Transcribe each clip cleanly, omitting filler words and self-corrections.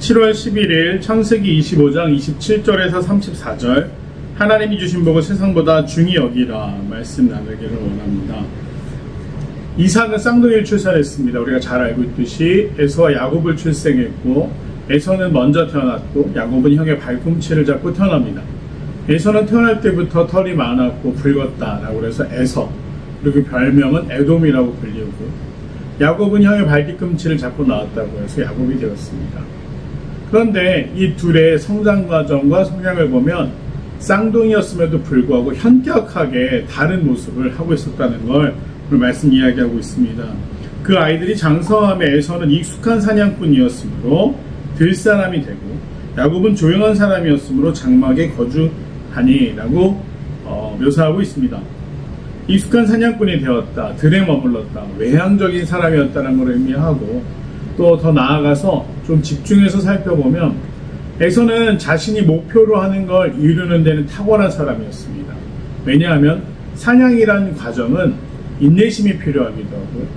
7월 11일 창세기 25장 27절에서 34절 하나님이 주신 복을 세상보다 중히 여기라 말씀 나누기를 원합니다. 이삭은 쌍둥이를 출산했습니다. 우리가 잘 알고 있듯이 에서와 야곱을 출생했고 에서는 먼저 태어났고 야곱은 형의 발꿈치를 잡고 태어납니다. 에서는 태어날 때부터 털이 많았고 붉었다라고 해서 에서, 그리고 별명은 에돔이라고 불리고, 야곱은 형의 발뒤꿈치를 잡고 나왔다고 해서 야곱이 되었습니다. 그런데 이 둘의 성장 과정과 성향을 보면 쌍둥이였음에도 불구하고 현격하게 다른 모습을 하고 있었다는 걸 오늘 말씀 이야기하고 있습니다. 그 아이들이 장성함에 에서는 익숙한 사냥꾼이었으므로 들사람이 되고, 야곱은 조용한 사람이었으므로 장막에 거주하니 라고 묘사하고 있습니다. 익숙한 사냥꾼이 되었다, 들에 머물렀다, 외향적인 사람이었다는 걸 의미하고, 또 더 나아가서 좀 집중해서 살펴보면 에서는 자신이 목표로 하는 걸 이루는 데는 탁월한 사람이었습니다. 왜냐하면 사냥이라는 과정은 인내심이 필요하기도 하고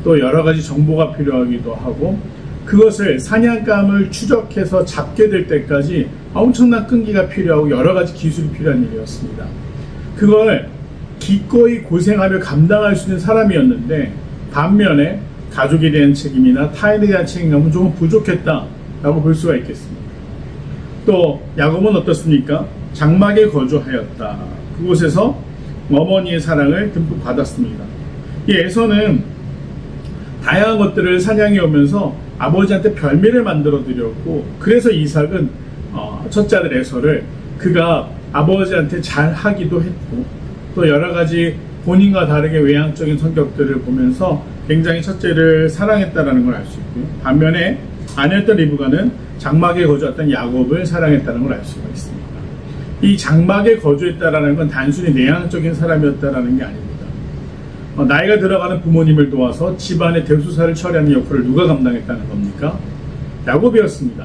또 여러 가지 정보가 필요하기도 하고, 그것을 사냥감을 추적해서 잡게 될 때까지 엄청난 끈기가 필요하고 여러 가지 기술이 필요한 일이었습니다. 그걸 기꺼이 고생하며 감당할 수 있는 사람이었는데, 반면에 가족에 대한 책임이나 타인에 대한 책임감은 조금 부족했다라고 볼 수가 있겠습니다. 또 야곱은 어떻습니까? 장막에 거주하였다. 그곳에서 어머니의 사랑을 듬뿍 받았습니다. 이 에서는 다양한 것들을 사냥해 오면서 아버지한테 별미를 만들어 드렸고, 그래서 이삭은 첫째 아들 에서를 그가 아버지한테 잘 하기도 했고, 또 여러 가지 본인과 다르게 외향적인 성격들을 보면서 굉장히 첫째를 사랑했다는 걸 알 수 있고요. 반면에 아내였던 리브가는 장막에 거주했던 야곱을 사랑했다는 걸 알 수가 있습니다. 이 장막에 거주했다는 건 단순히 내향적인 사람이었다는 게 아닙니다. 나이가 들어가는 부모님을 도와서 집안의 대수사를 처리하는 역할을 누가 감당했다는 겁니까? 야곱이었습니다.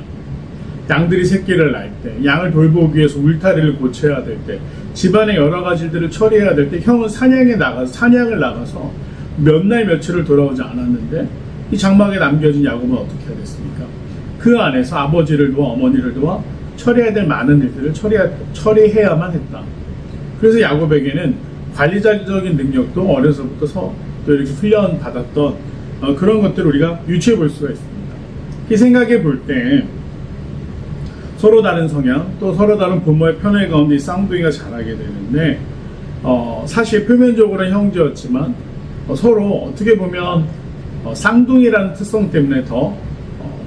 양들이 새끼를 낳을 때, 양을 돌보기 위해서 울타리를 고쳐야 될 때, 집안의 여러 가지 일들을 처리해야 될 때, 형은 사냥을 나가서 몇 날 며칠을 돌아오지 않았는데, 이 장막에 남겨진 야곱은 어떻게 해야 됐습니까? 그 안에서 아버지를 도와 어머니를 도와 처리해야 될 많은 일들을 처리해야만 했다. 그래서 야곱에게는 관리자적인 능력도 어려서부터 또 이렇게 훈련받았던 그런 것들을 우리가 유추해 볼 수가 있습니다. 이 생각해 볼 때 서로 다른 성향, 또 서로 다른 부모의 편애 가운데 이 쌍둥이가 자라게 되는데, 사실 표면적으로는 형제였지만 서로 어떻게 보면 쌍둥이라는 특성 때문에 더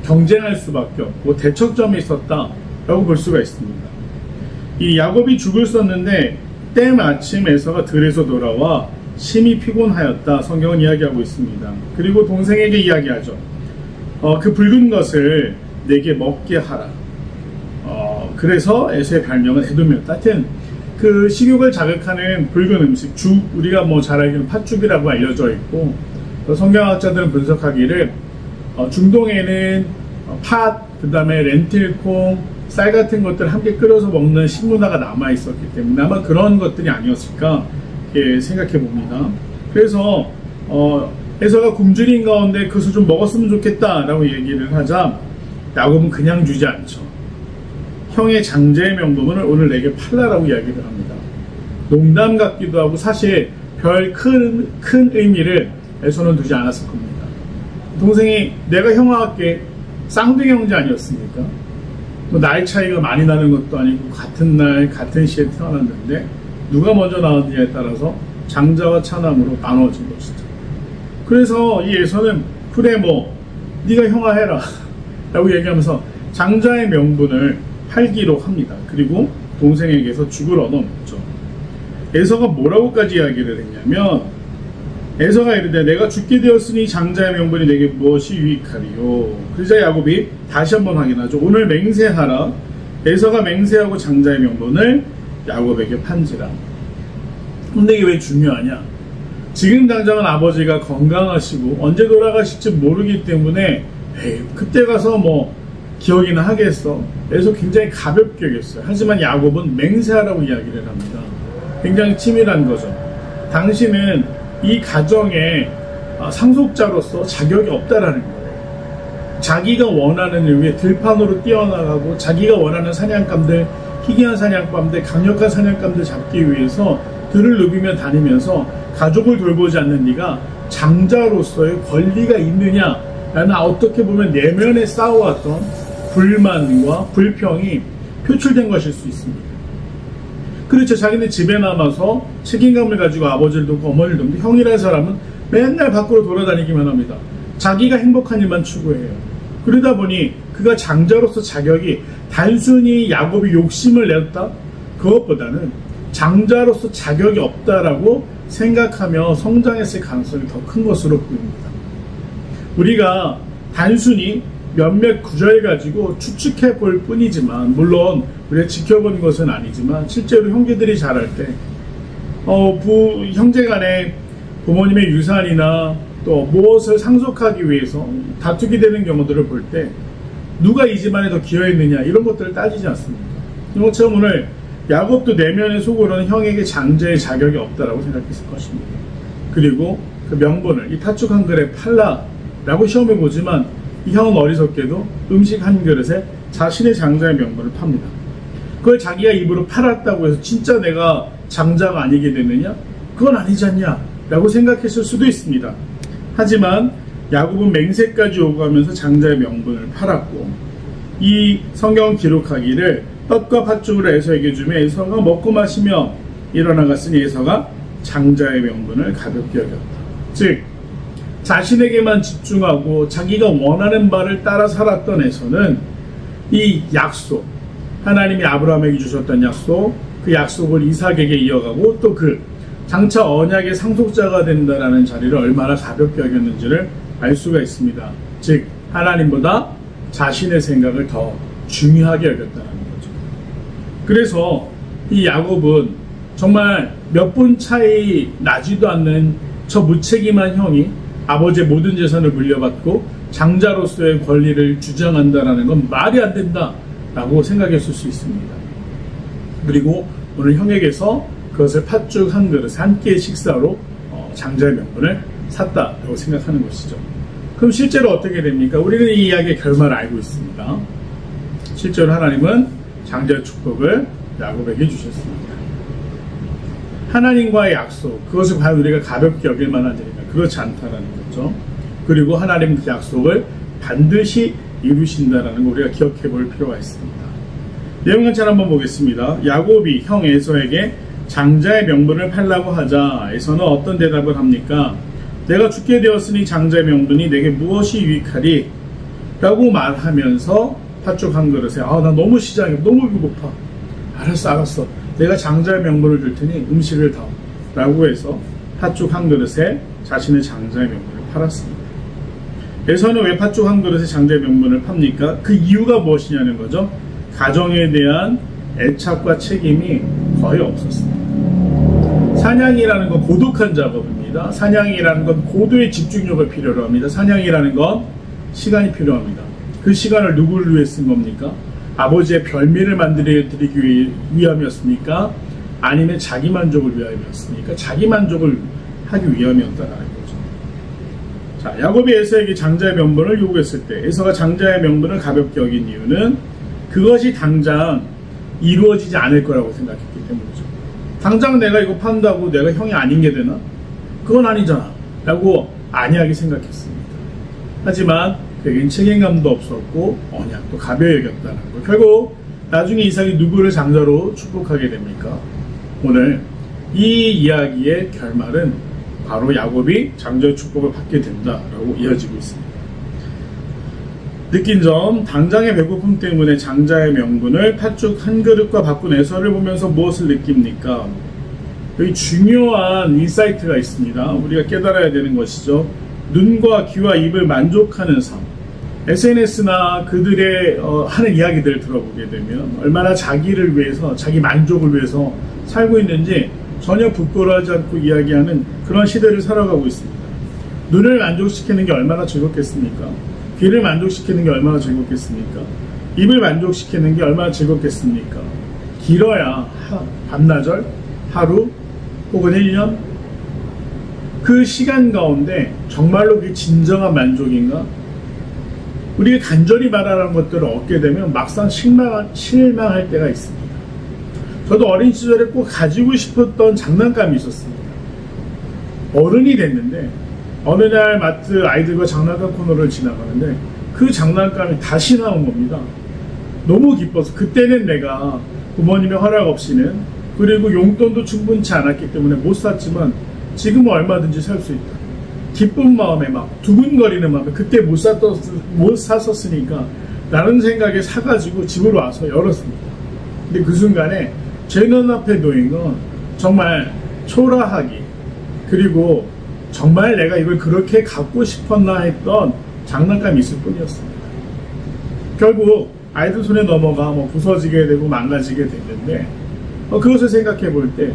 경쟁할 수밖에 없고 대척점이 있었다라고 볼 수가 있습니다. 이 야곱이 죽을 썼는데 때마침 에서가 들에서 돌아와 심히 피곤하였다, 성경은 이야기하고 있습니다. 그리고 동생에게 이야기하죠. 그 붉은 것을 내게 먹게 하라. 그래서 에서의 별명은 에돔이었다. 하여튼 그 식욕을 자극하는 붉은 음식, 죽, 우리가 잘 알기는 팥죽이라고 알려져 있고, 성경학자들은 분석하기를 중동에는 팥, 그 다음에 렌틸콩, 쌀 같은 것들을 함께 끓여서 먹는 식문화가 남아있었기 때문에 아마 그런 것들이 아니었을까 생각해 봅니다. 그래서 에서가 굶주린 가운데 그것을 좀 먹었으면 좋겠다라고 얘기를 하자 야곱은 그냥 주지 않죠. 형의 장제의 명분을 오늘 내게 팔라라고 이야기를 합니다. 농담 같기도 하고 사실 별 큰 의미를 에서는 두지 않았을 겁니다. 동생이 내가 형아할게, 쌍둥이 형제 아니었습니까? 나이 차이가 많이 나는 것도 아니고 같은 날 같은 시에 태어났는데 누가 먼저 나왔느냐에 따라서 장자와 차남으로 나눠진 것이죠. 그래서 이 에서는 그래 네가 형아 해라 라고 얘기하면서 장자의 명분을 팔기로 합니다. 그리고 동생에게서 죽을 얻어먹죠. 에서가 뭐라고까지 이야기를 했냐면, 에서가 이르되 내가 죽게 되었으니 장자의 명분이 내게 무엇이 유익하리요. 그러자 야곱이 다시 한번 확인하죠. 오늘 맹세하라. 에서가 맹세하고 장자의 명분을 야곱에게 판지라. 근데 이게 왜 중요하냐? 지금 당장은 아버지가 건강하시고 언제 돌아가실지 모르기 때문에 그때 가서 기억이나 하겠어. 그래서 굉장히 가볍게 여겼어요. 하지만 야곱은 맹세하라고 이야기를 합니다. 굉장히 치밀한 거죠. 당신은 이 가정의 상속자로서 자격이 없다라는 거예요. 자기가 원하는 일 위해 들판으로 뛰어나가고 자기가 원하는 사냥감들, 희귀한 사냥감들, 강력한 사냥감들 잡기 위해서 들을 누비며 다니면서 가족을 돌보지 않는 네가 장자로서의 권리가 있느냐라는 어떻게 보면 내면에 쌓아왔던 불만과 불평이 표출된 것일 수 있습니다. 그렇죠. 자기는 집에 남아서 책임감을 가지고 아버지를 돕고 어머니를 돕는데 형이라는 사람은 맨날 밖으로 돌아다니기만 합니다. 자기가 행복한 일만 추구해요. 그러다 보니 그가 장자로서 자격이 단순히 야곱이 욕심을 냈다? 그것보다는 장자로서 자격이 없다라고 생각하며 성장했을 가능성이 더 큰 것으로 보입니다. 우리가 단순히 몇몇 구절 가지고 추측해 볼 뿐이지만, 물론 우리가 지켜본 것은 아니지만 실제로 형제들이 자랄 때 형제 간에 부모님의 유산이나 또 무엇을 상속하기 위해서 다투게 되는 경우들을 볼 때 누가 이 집안에 더 기여했느냐 이런 것들을 따지지 않습니다. 이것처럼 오늘 야곱도 내면의 속으로는 형에게 장자의 자격이 없다라고 생각했을 것입니다. 그리고 그 명분을 이 팥죽 한 그릇에 팔라라고 시험해 보지만 이 형은 어리석게도 음식 한 그릇에 자신의 장자의 명분을 팝니다. 그걸 자기가 입으로 팔았다고 해서 진짜 내가 장자가 아니게 되느냐? 그건 아니지 않냐? 라고 생각했을 수도 있습니다. 하지만 야곱은 맹세까지 요구하면서 장자의 명분을 팔았고, 이 성경은 기록하기를 떡과 팥죽을 에서에게 주며 에서가 먹고 마시며 일어나갔으니 에서가 장자의 명분을 가볍게 여겼다. 즉 자신에게만 집중하고 자기가 원하는 바를 따라 살았던 에서는 이 약속, 하나님이 아브라함에게 주셨던 약속, 그 약속을 이삭에게 이어가고 또 그 장차 언약의 상속자가 된다라는 자리를 얼마나 가볍게 여겼는지를 알 수가 있습니다. 즉 하나님보다 자신의 생각을 더 중요하게 여겼다는 거죠. 그래서 이 야곱은 정말 몇 분 차이 나지도 않는 저 무책임한 형이 아버지의 모든 재산을 물려받고 장자로서의 권리를 주장한다는 건 말이 안 된다라고 생각했을 수 있습니다. 그리고 오늘 형에게서 그것을 팥죽 한 그릇, 한 끼의 식사로 장자의 명분을 샀다라고 생각하는 것이죠. 그럼 실제로 어떻게 됩니까? 우리는 이 이야기의 결말을 알고 있습니다. 실제로 하나님은 장자의 축복을 야곱에게 주셨습니다. 하나님과의 약속, 그것을 과연 우리가 가볍게 여길 만한 일인가? 그렇지 않다라는 거죠. 그리고 하나님은 그 약속을 반드시 이루신다라는 거 우리가 기억해 볼 필요가 있습니다. 내용 같이 한번 보겠습니다. 야곱이 형 에서에게 장자의 명분을 팔라고 하자 에서는 어떤 대답을 합니까? 내가 죽게 되었으니 장자의 명분이 내게 무엇이 유익하리? 라고 말하면서 팥죽 한 그릇에 나 너무 시장에 너무 배고파. 알았어. 내가 장자의 명분을 줄 테니 음식을 다오. 라고 해서 팥죽 한 그릇에 자신의 장자의 명분을 팔았습니다. 에서는 왜 팥죽 한 그릇에 장자의 명분을 팝니까? 그 이유가 무엇이냐는 거죠. 가정에 대한 애착과 책임이 거의 없었습니다. 사냥이라는 건 고독한 작업입니다. 사냥이라는 건 고도의 집중력을 필요로 합니다. 사냥이라는 건 시간이 필요합니다. 그 시간을 누구를 위해 쓴 겁니까? 아버지의 별미를 만들어드리기 위함이었습니까? 아니면 자기 만족을 위함이었습니까? 자기 만족을 하기 위함이었다라는 거죠. 자, 야곱이 에서에게 장자의 명분을 요구했을 때 에서가 장자의 명분을 가볍게 여긴 이유는 그것이 당장 이루어지지 않을 거라고 생각했기 때문이죠. 당장 내가 이거 판다고 내가 형이 아닌 게 되나? 그건 아니잖아 라고 안이하게 생각했습니다. 하지만 그에겐 책임감도 없었고 언약도 가벼이 여겼다는 거. 결국 나중에 이삭이 누구를 장자로 축복하게 됩니까? 오늘 이 이야기의 결말은 바로 야곱이 장자의 축복을 받게 된다라고 이어지고 있습니다. 느낀 점, 당장의 배고픔 때문에 장자의 명분을 팥죽 한 그릇과 바꾼 에서를 보면서 무엇을 느낍니까? 여기 중요한 인사이트가 있습니다. 우리가 깨달아야 되는 것이죠. 눈과 귀와 입을 만족하는 삶. SNS나 그들의 하는 이야기들을 들어보게 되면 얼마나 자기를 위해서, 자기 만족을 위해서 살고 있는지 전혀 부끄러워하지 않고 이야기하는 그런 시대를 살아가고 있습니다. 눈을 만족시키는 게 얼마나 즐겁겠습니까? 귀를 만족시키는 게 얼마나 즐겁겠습니까? 입을 만족시키는 게 얼마나 즐겁겠습니까? 길어야 반나절, 하루, 혹은 1년? 그 시간 가운데 정말로 그게 진정한 만족인가? 우리가 간절히 바라는 것들을 얻게 되면 막상 실망할 때가 있습니다. 저도 어린 시절에 꼭 가지고 싶었던 장난감이 있었습니다. 어른이 됐는데 어느 날 마트 아이들과 장난감 코너를 지나가는데 그 장난감이 다시 나온 겁니다. 너무 기뻐서 그때는 내가 부모님의 허락 없이는 그리고 용돈도 충분치 않았기 때문에 못 샀지만 지금은 얼마든지 살 수 있다. 기쁜 마음에 막 두근거리는 마음에 그때 못 샀었으니까 라는 생각에 사가지고 집으로 와서 열었습니다. 근데 그 순간에 제 눈앞에 놓인 건 정말 초라하기 그리고 정말 내가 이걸 그렇게 갖고 싶었나 했던 장난감이 있을 뿐이었습니다. 결국 아이들 손에 넘어가 부서지게 되고 망가지게 됐는데 그것을 생각해 볼 때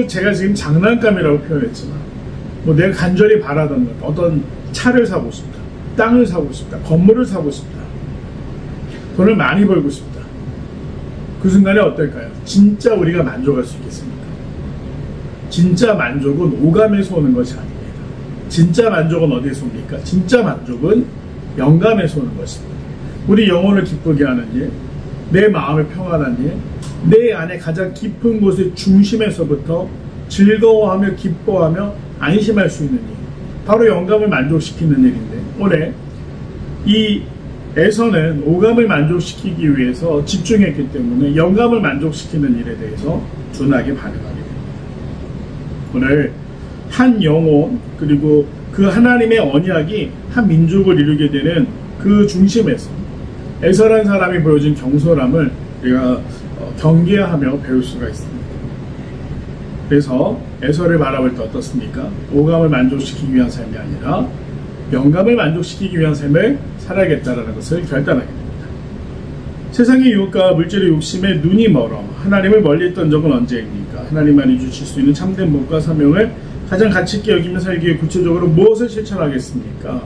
제가 지금 장난감이라고 표현했지만 내가 간절히 바라던 것 어떤 차를 사고 싶다, 땅을 사고 싶다, 건물을 사고 싶다, 돈을 많이 벌고 싶다. 그 순간에 어떨까요? 진짜 우리가 만족할 수 있겠습니까? 진짜 만족은 오감에서 오는 것이 아닙니다. 진짜 만족은 어디에서 옵니까? 진짜 만족은 영감에서 오는 것입니다. 우리 영혼을 기쁘게 하는 일, 내 마음을 평안한 일, 내 안에 가장 깊은 곳의 중심에서부터 즐거워하며 기뻐하며 안심할 수 있는 일, 바로 영감을 만족시키는 일인데 올해 이 에서는 오감을 만족시키기 위해서 집중했기 때문에 영감을 만족시키는 일에 대해서 둔하게 반응하게 됩니다. 오늘 한 영혼 그리고 그 하나님의 언약이 한 민족을 이루게 되는 그 중심에서 에서라는 사람이 보여준 경솔함을 우리가 경계하며 배울 수가 있습니다. 그래서 에서를 바라볼 때 어떻습니까? 오감을 만족시키기 위한 삶이 아니라 영감을 만족시키기 위한 삶을 살아야겠다는 것을 결단하게 됩니다. 세상의 유혹과 물질의 욕심에 눈이 멀어 하나님을 멀리 했던 적은 언제입니까? 하나님만이 주실 수 있는 참된 복과 사명을 가장 가치 있게 여기며 살기 위해 구체적으로 무엇을 실천하겠습니까?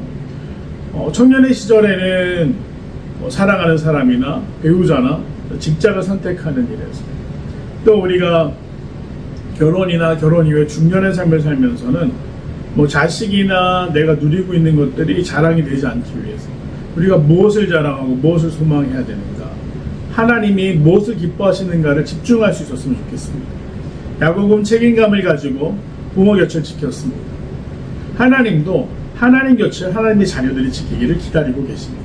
청년의 시절에는 사랑하는 사람이나 배우자나 직장을 선택하는 일에서 또 우리가 결혼이나 결혼 이후에 중년의 삶을 살면서는 자식이나 내가 누리고 있는 것들이 자랑이 되지 않기 위해서 우리가 무엇을 자랑하고 무엇을 소망해야 되는가, 하나님이 무엇을 기뻐하시는가를 집중할 수 있었으면 좋겠습니다. 야곱은 책임감을 가지고 부모 곁을 지켰습니다. 하나님도 하나님 곁을 하나님의 자녀들이 지키기를 기다리고 계십니다.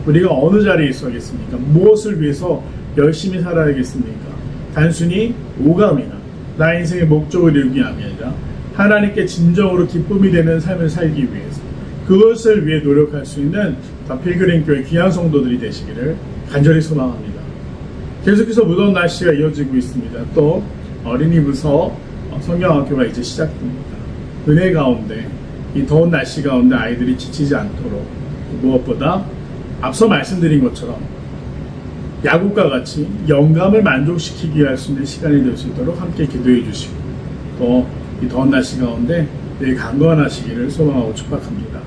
우리가 어느 자리에 있어야겠습니까? 무엇을 위해서 열심히 살아야겠습니까? 단순히 오감이나 나의 인생의 목적을 이루기 아니라 하나님께 진정으로 기쁨이 되는 삶을 살기 위해서 그것을 위해 노력할 수 있는 필그림교회 귀한 성도들이 되시기를 간절히 소망합니다. 계속해서 무더운 날씨가 이어지고 있습니다. 또 어린이부서 성경학교가 이제 시작됩니다. 은혜 가운데 이 더운 날씨 가운데 아이들이 지치지 않도록 무엇보다 앞서 말씀드린 것처럼 야곱과 같이 영감을 만족시키기 위할 수 있는 시간이 될 수 있도록 함께 기도해 주시고 또 이 더운 날씨 가운데 늘 강건하시기를 소망하고 축복합니다.